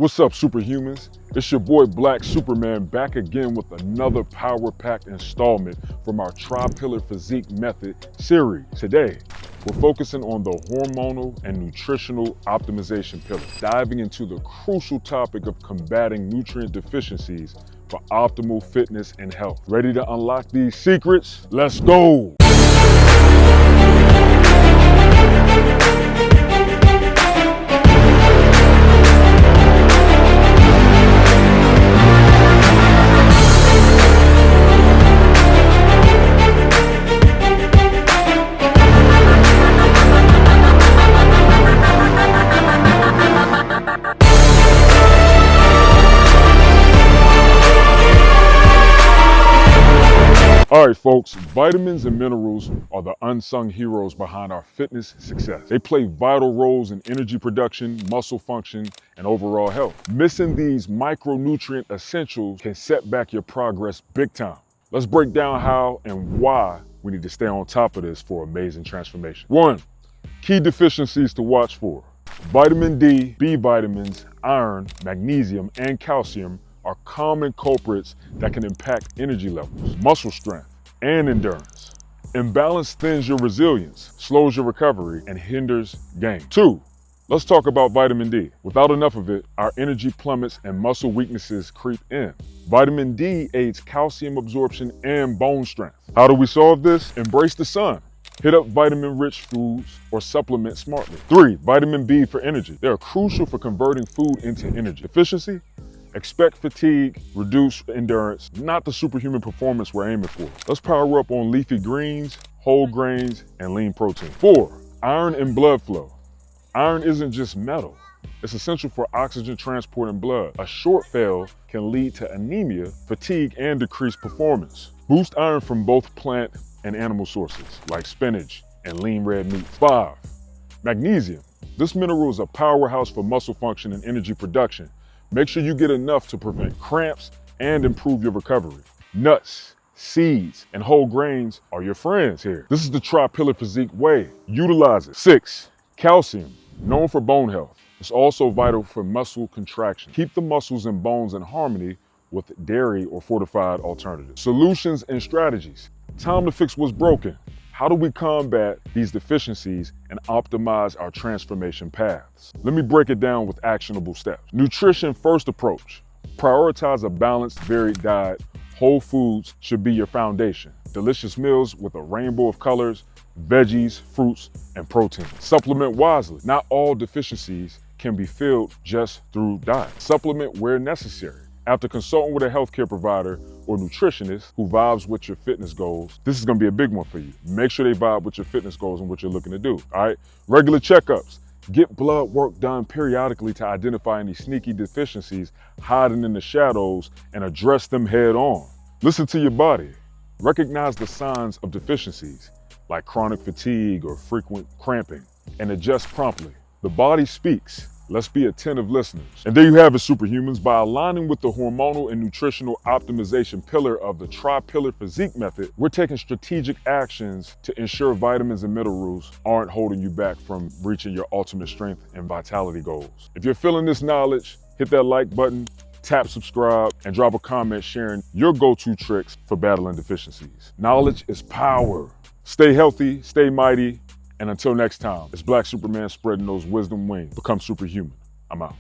What's up, Superhumans? It's your boy Black Superman back again with another power-packed installment from our Pillar Physique Method series. Today, we're focusing on the hormonal and nutritional optimization pillar, diving into the crucial topic of combating nutrient deficiencies for optimal fitness and health. Ready to unlock these secrets? Let's go! All right, folks, vitamins and minerals are the unsung heroes behind our fitness success. They play vital roles in energy production, muscle function, and overall health. Missing these micronutrient essentials can set back your progress big time. Let's break down how and why we need to stay on top of this for amazing transformation. 1. Key deficiencies to watch for. Vitamin D, B vitamins, iron, magnesium, and calcium are common culprits that can impact energy levels, muscle strength, and endurance. Imbalance thins your resilience, slows your recovery, and hinders gain. 2. Let's talk about vitamin D. Without enough of it, our energy plummets and muscle weaknesses creep in. Vitamin D aids calcium absorption and bone strength. How do we solve this? Embrace the sun. Hit up vitamin-rich foods or supplement smartly. 3. Vitamin B for energy. They are crucial for converting food into energy. Deficiency? Expect fatigue, reduced endurance, not the superhuman performance we're aiming for. Let's power up on leafy greens, whole grains, and lean protein. 4. Iron and blood flow. Iron isn't just metal. It's essential for oxygen transport in blood. A shortfall can lead to anemia, fatigue, and decreased performance. Boost iron from both plant and animal sources, like spinach and lean red meat. 5. Magnesium. This mineral is a powerhouse for muscle function and energy production. Make sure you get enough to prevent cramps and improve your recovery. Nuts, seeds, and whole grains are your friends here. This is the Pillar Physique way. Utilize it. 6. Calcium, known for bone health. It's also vital for muscle contraction. Keep the muscles and bones in harmony with dairy or fortified alternatives. Solutions and strategies. Time to fix what's broken. How do we combat these deficiencies and optimize our transformation paths? Let me break it down with actionable steps. Nutrition first approach. Prioritize a balanced, varied diet. Whole foods should be your foundation. Delicious meals with a rainbow of colors, veggies, fruits, and protein. Supplement wisely. Not all deficiencies can be filled just through diet. Supplement where necessary. After consulting with a healthcare provider or nutritionist who vibes with your fitness goals, this is gonna be a big one for you. Make sure they vibe with your fitness goals and what you're looking to do, all right? Regular checkups. Get blood work done periodically to identify any sneaky deficiencies hiding in the shadows and address them head on. Listen to your body. Recognize the signs of deficiencies, like chronic fatigue or frequent cramping, and adjust promptly. The body speaks. Let's be attentive listeners. And there you have it, Superhumans. By aligning with the hormonal and nutritional optimization pillar of the Pillar Physique Method, we're taking strategic actions to ensure vitamins and minerals aren't holding you back from reaching your ultimate strength and vitality goals. If you're feeling this knowledge, hit that like button, tap subscribe, and drop a comment sharing your go-to tricks for battling deficiencies. Knowledge is power. Stay healthy, stay mighty, and until next time, it's Black Superman spreading those wisdom wings. Become superhuman. I'm out.